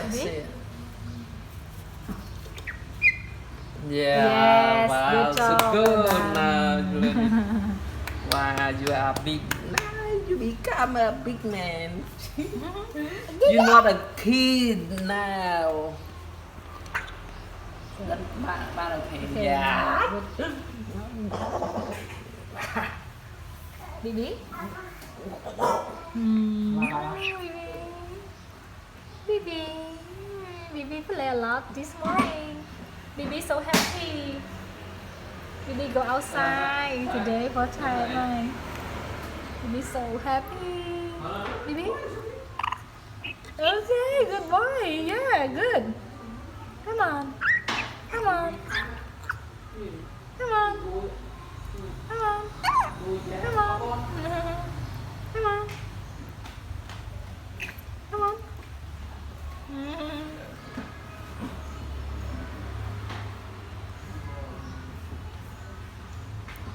That's Bibi? it. Yes, Wow, good so job. good Well now, done. Julian. Wow, you are big. Now you become a big man. You're not a kid now. Rất bạn okay. Okay, Yeah. good. Bibi? Bibi. Bibi play a lot this morning. Bibi so happy. Bibi go outside today for time. Bibi so happy. Bibi? Okay, good boy. Yeah, good. Come on.